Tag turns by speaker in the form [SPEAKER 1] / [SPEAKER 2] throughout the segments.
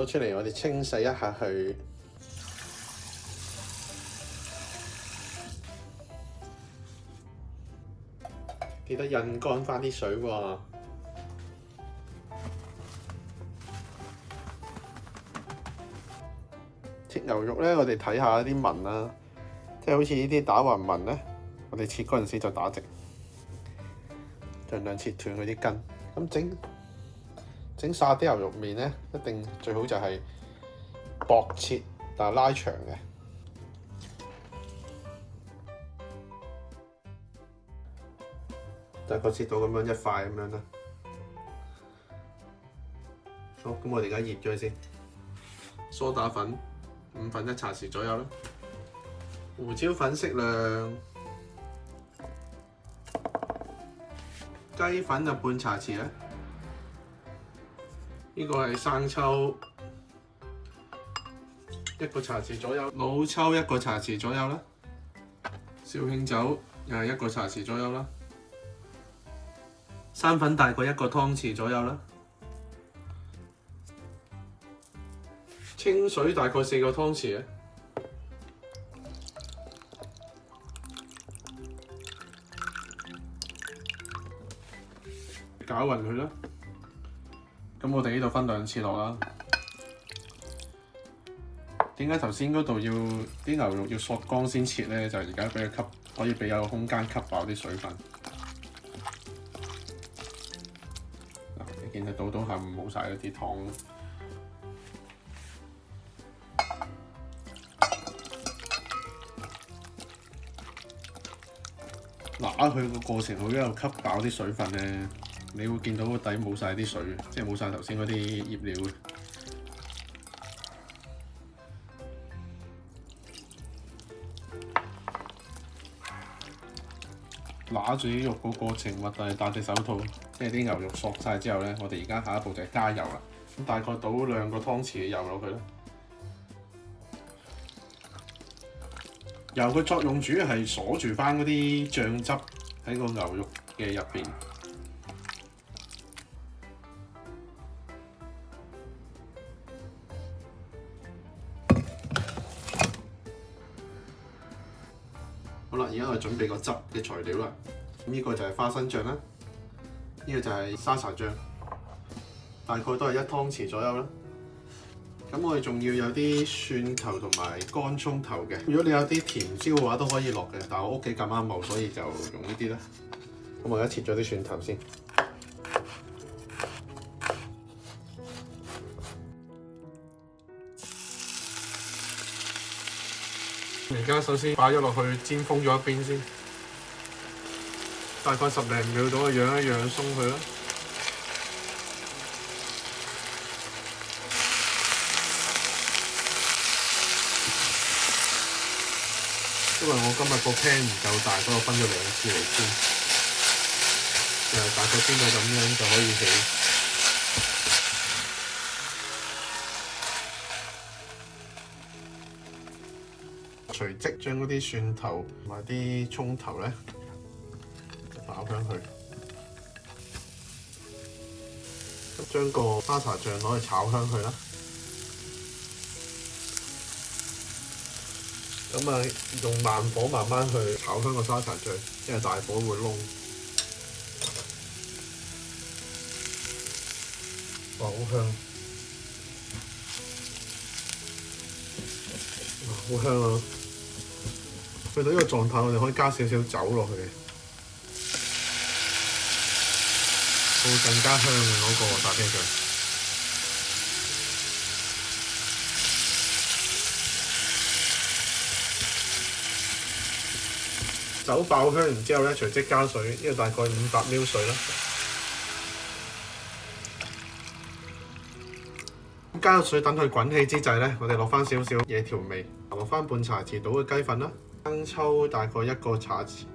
[SPEAKER 1] 攞出嚟，我哋清洗一下佢。記得印乾翻啲水喎。切牛肉咧，我哋睇下啲紋啦，即係好似呢啲打橫紋咧，我哋切嗰陣時就打直，盡量切斷佢啲筋。咁整沙爹牛肉麵咧，一定最好就係薄切，但係拉長嘅。大概切到咁樣一塊咁樣啦。好，咁我哋而家熱咗佢先。梳打粉1/5茶匙左右啦。胡椒粉適量。雞粉就半茶匙啦。呢個係生抽1個茶匙左右，老抽1個茶匙左右啦。紹興酒又係1個茶匙左右啦。生粉大概1個湯匙左右啦，清水大概4個湯匙啊，攪勻佢啦。咁我哋呢度分2次落啦。點解頭先嗰度要啲牛肉要索乾先切咧？就而家俾佢可以俾有空間吸飽啲水分。見到倒下冇晒嗰啲湯，揦佢個過程，佢一路吸飽啲水分咧，你會見到個底冇晒啲水，即係冇晒頭先嗰啲醃料嘅。揦住啲肉個過程，或者係戴隻手套。即係啲牛肉索晒之後咧，我哋而家下一步就係加油啦。咁大概倒2個湯匙嘅油落去啦。油嘅作用主要係鎖住翻嗰啲醬汁喺個牛肉嘅入邊。好啦，而家我哋準備個汁嘅材料啦。咁呢個就係花生醬啦。呢個就係沙茶醬，大概都係1湯匙左右啦。咁我哋仲要有啲蒜頭同埋乾葱頭嘅。如果你有啲甜椒嘅話，都可以落嘅，但係我屋企咁啱冇，所以就用呢啲啦。咁我而家切咗啲蒜頭先。而家首先擺咗落去煎封咗一邊先。大概10零秒到，揚一揚鬆佢啦。因為我今日個 pan 唔夠大，所以我分咗2次嚟煎。大概煎到咁樣就可以起。隨即將嗰啲蒜頭同埋啲葱頭咧，炒香佢，將個沙茶醬攞去炒香佢啦。咁啊，用慢火慢慢去炒香個沙茶醬，因為大火會燶。哇，好香！哇，好香啊！去到呢個狀態，我哋可以加少少酒落去嘅。會更加香嘅嗰個沙爹醬。酒爆香然之後咧，隨即加水，呢個大概500ml 水啦。加水等佢滾起之際咧，我哋落翻少少嘢調味，落翻半茶匙到嘅雞粉啦，生抽大概1個茶匙。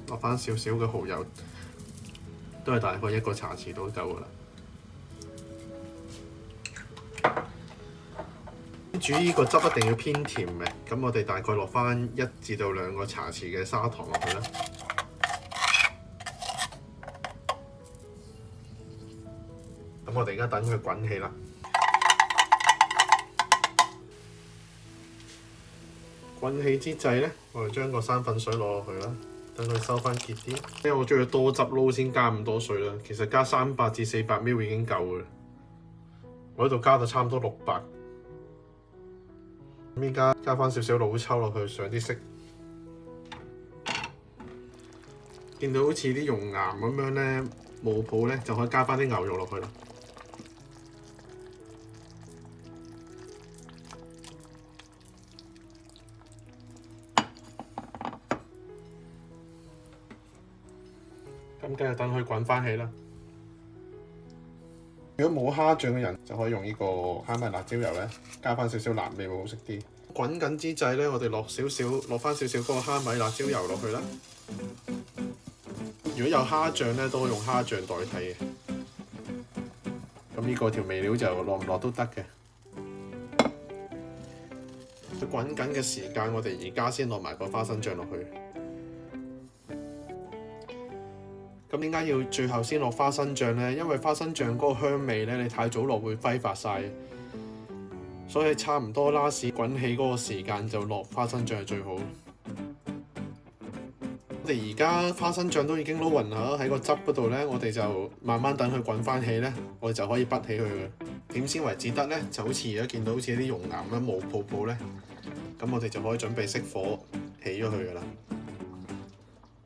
[SPEAKER 1] 落翻少少嘅蠔油，都係大概1個茶匙到夠噶啦。煮呢個汁一定要偏甜嘅，咁我哋大概落翻1至2個茶匙嘅砂糖落去啦。咁我哋而家等佢滾起啦。滾起之際咧，我哋將個生粉水攞落去啦，等佢收翻結啲。因為我中意多汁撈先加咁多水啦，其實加300至400 ml 已經夠嘅啦。我呢度加到差唔多600。咁依家加翻少少老抽落去上啲色，見到好似啲熔岩咁樣咧冇泡咧，就可以加翻啲牛肉落去啦。咁跟住等佢滾翻起啦。如果冇蝦醬嘅人，就可以用呢個蝦米辣椒油咧，加翻少少辣味會好食啲。滾緊之際咧，我哋落翻少少嗰個蝦米辣椒油落去啦。如果有蝦醬咧，都可以用蝦醬代替嘅。咁呢個調味料就落唔落都得嘅。佢滾緊嘅時間，我哋而家先落埋個花生醬落去。咁點解要最後先落花生醬呢？因為花生醬嗰個香味咧，你太早落會揮發晒，所以差唔多拉屎滾起嗰個時間就落花生醬係最好。我哋而家花生醬都已經撈勻啦，喺個汁嗰度咧，我哋就慢慢等佢滾翻起咧，我哋就可以滗起佢嘅。點先為止得咧？就好似而家見到好似啲熔岩咁冇泡泡咧，咁我哋就可以準備熄火起咗佢噶啦。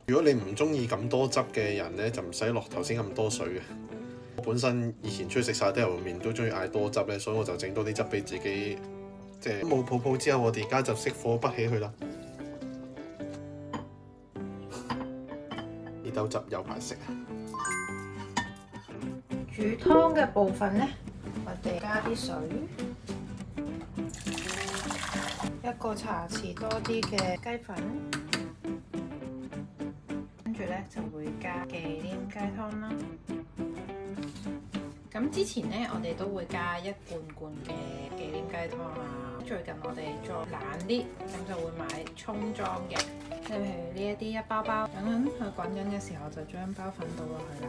[SPEAKER 1] 如果你唔中意咁多汁嘅人咧，就唔使落頭先咁多水嘅。我本身以前出去食沙爹牛肉麵都中意嗌多汁咧，所以我就整多啲汁俾自己。即係冇泡泡之後，我哋而家就熄火滗起佢啦。呢兜汁有排食啊！
[SPEAKER 2] 煮湯嘅部分咧，我哋加啲水，一個茶匙多啲嘅雞粉。跟住咧就會加忌廉雞湯啦。咁之前咧，我哋都會加1罐嘅忌廉雞湯啊。最近我哋再懶啲，咁就會買沖裝嘅。即係譬如呢一包包，等佢滾緊嘅時候，就將包粉倒落去啦。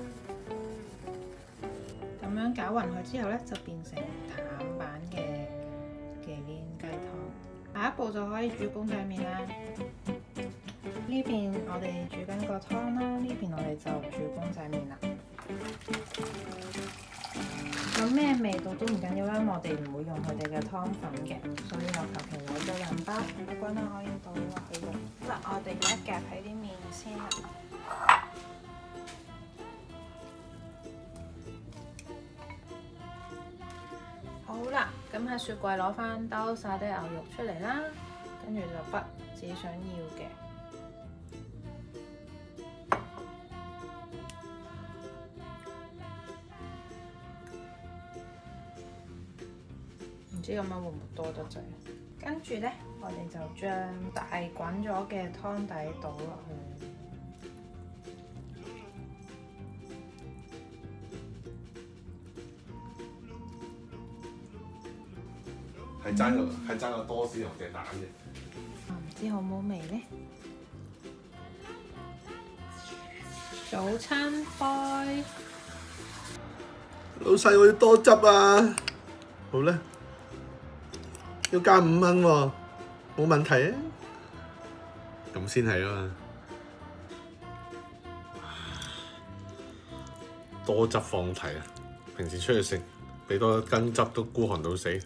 [SPEAKER 2] 咁樣攪勻佢之後咧，就變成淡版嘅忌廉雞湯。下一步就可以煮公仔麵啦。呢邊我哋煮緊個湯啦，呢邊我哋就煮公仔麵啦。有咩味道都唔緊要啦，我哋唔會用佢哋嘅湯粉嘅，所以我求其攞咗2包，一均可以倒落去嘅。嗱，我哋而家夾喺啲麵先啦。好啦，咁喺雪櫃攞翻兜沙爹牛肉出嚟啦，跟住就滗自己想要嘅。唔知咁樣會唔會多得滯？跟住咧，我哋就將大滾咗嘅湯底倒落去。
[SPEAKER 1] 係爭個多士同隻蛋嘅。
[SPEAKER 2] 唔知好冇味咧？早餐開，
[SPEAKER 1] 老細，我要多汁啊！好啦，要加5蚊喎，冇問題啊。咁先係啊嘛，多汁放題啊！平時出去食，俾多羹汁都孤寒到死。